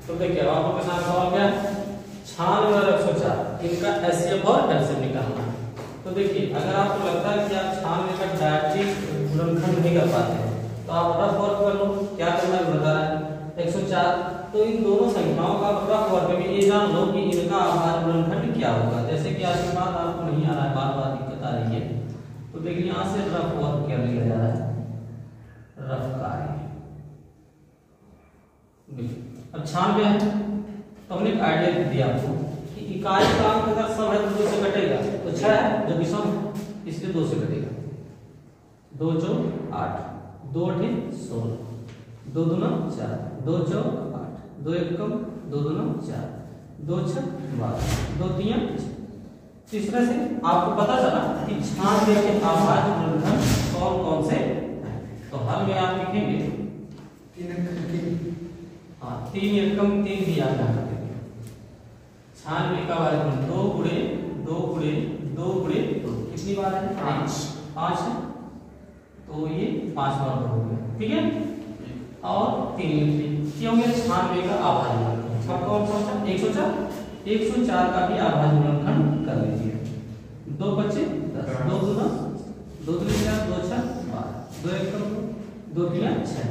तो देखिए अब आपके साथ सवाल क्या है, 96 और 104 इनका एचसीएफ और एलसीएम निकालना है। तो देखिए अगर आपको लगता है कि आप 96 का डायरेक्टली गुणनखंड नहीं कर पाते हैं तो आप रफ वर्क कर लो। क्या करना है बता रहा है 104, तो इन दोनों संख्याओं का रफ वर्क में ये जान लो कि इनका आभाज्य गुणनखंड क्या होगा। जैसे कि आज के बाद आपको नहीं आ रहा है, बार-बार दिक्कत आ रही है, तो देखिए यहाँ से रफ वर्क क्या लिया जा रहा है, रफ कार्य। अब 96 है तो हमने एक आइडिया दिया आपको कि इकाई का अंक अगर सम है तो 2 से कटेगा, तो 6 है जो विषम है इसलिए 2 से कटेगा। 2 4 8, 2 8 16, 2 दूना 4, 2 4 8, 2 1 कम, 2 दूना 4, 2 6 12, 2 3 6। इस तरह से आपको पता चला कि 96 के आभाज्य गुणनखंड कौन कौन से हैं। तो हल में आप लिखेंगे 3 एकम 3 भी याद रखना है। 96 का आभाज्य गुणनखंड 2 गुणे 2 गुणे 2 गुणे 2 कितनी बार है, 5 है, तो ये 5 बार हो गया, ठीक है। और 3 ये हो गया 96 का आभाज्य गुणनखंड। अब कौन सा 104 का भी आभाज्य गुणनखंड कर लीजिए। 2 25 10, 2 दूना 2 3 4, 2 6 12, 2 1 कम 2 3 6,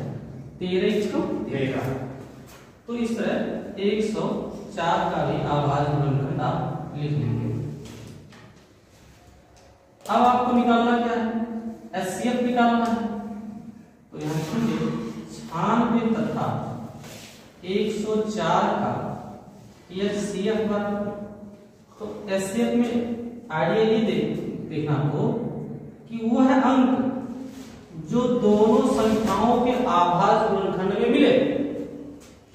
13 1 कम 13। तो इस तरह 104 का भी आभाज्य गुणनखंड आप लिख लेंगे। अब आपको निकालना क्या है, एचसीएफ निकालना है। तो यहां सुनिए 96 तथा 104 का एचसीएफ बराबर, तो एचसीएफ में आइडिया ये देखना आपको कि वो है अंक जो दोनों संख्याओं के आभाज्य गुणनखंड में मिले।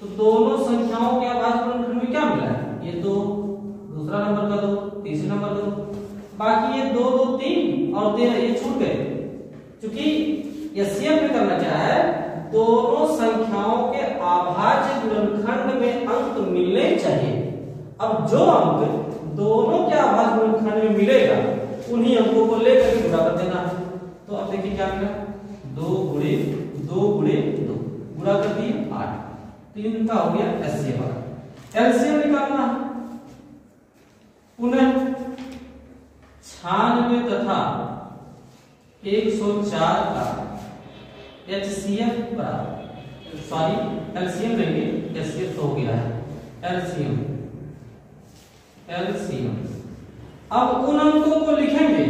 तो दोनों संख्याओं के आभाज्य गुणनखंड में क्या मिला है, ये 2, दूसरा नंबर का 2, तीसरा नंबर का 2, बाकी ये 2 2 3 और 13 ये छूट गए। क्योंकि एचसीएफ में करना क्या है, दोनों संख्याओं के आभाज्य गुणनखंड में अंक मिलने चाहिए। अब जो अंक दोनों के आभाज्य गुणनखंड में मिलेगा उन्हीं अंकों को लेकर के गुणा कर देना है। तो अब देखिए क्या मिला, 2 गुणे 2 गुणे 2 गुणा कर दिए 8, 3 का हो गया एचसीएफ। एलसीएम निकालना है पुनः 96 तथा 104 का एचसीएफ बराबर, सॉरी एलसीएम लेंगे, एचसीएफ तो हो गया है, एलसीएम अब उन अंकों को लिखेंगे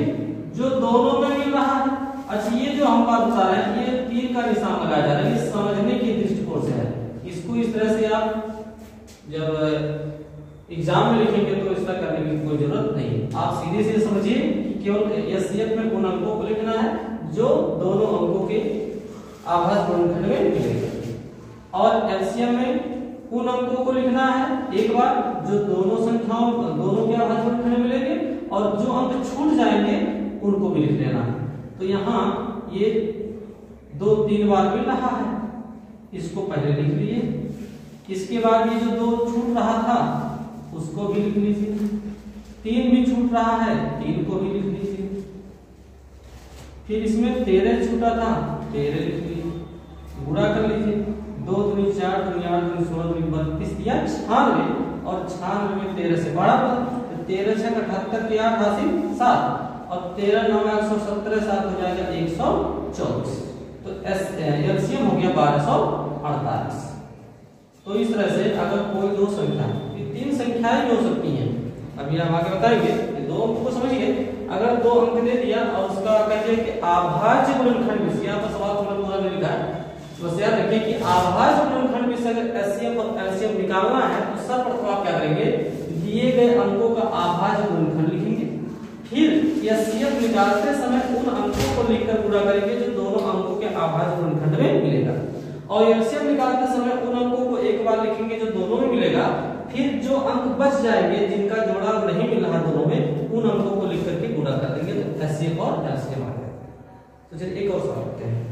जो दोनों में मिल रहा है। अच्छा ये जो हम बात बता रहे हैं ये 3 का निशान लगाया जा रहा है, ये समझने के दृष्टिकोण से है। इसको इस तरह से आप जब एग्जाम में लिखेंगे तो इसका करने की कोई जरूरत नहीं है। आप सीधे सीधे समझिए कि केवल एचसीएफ में उन अंकों को लिखना है जो दोनों अंकों के आभाज्य गुणनखंड में मिलेगा, और एलसीएम में उन अंकों को लिखना है एक बार जो दोनों संख्याओं दोनों के आभाज्य गुणनखंड में मिलेंगे, और जो अंक छूट जाएंगे उनको भी लिख लेना है। तो यहाँ ये 2 3 बार मिल रहा है, इसको पहले लिख लीजिए। इसके बाद ये जो 2 छूट रहा था उसको भी लिख लीजिए, 3 भी छूट रहा है 3 को भी लिख लीजिए। फिर इसमें 13 छूटा था 13 लिख लीजिए, गुणा कर लीजिए। 2 दूनी 4 दूनी 8 दूनी 16 दूनी 32 दिया 96, और 96 में 13 से बड़ा पद, 13 6 78 के 8 80 7, और 13 9 117 7 हो जाएगा 124। तो एलसीएम हो गया 1248। तो इस तरह से अगर कोई 2 संख्या, ये 3 संख्याएं भी हो सकती हैं, अभी हम आगे बताएंगे। 2 अंक को समझिए, अगर 2 अंक दे दिया और उसका कहिए कि आभाज्य गुणनखंड में, यहाँ पर सवाल पूरा लिखा है, बस याद रखिए कि आभाज्य गुणनखंड में से अगर एचसीएफ और एलसीएम निकालना है तो सर्वप्रथम आप क्या करेंगे, दिए गए अंकों का आभाज्य गुणनखंड लिखेंगे। फिर एचसीएफ निकालते समय उन अंकों को लिखकर गुणा करेंगे जो दोनों अंकों के आभाज्य गुणनखंड में मिलेगा, और एलसीएम निकालते समय उन अंकों को एक बार लिखेंगे जो दोनों में मिलेगा। फिर जो अंक बच जाएंगे जिनका जोड़ा नहीं मिल रहा दोनों में, उन अंकों को लिख करके गुणा कर देंगे, तो एचसीएफ और एलसीएम आ गया। तो चलिए एक और सवाल करते हैं।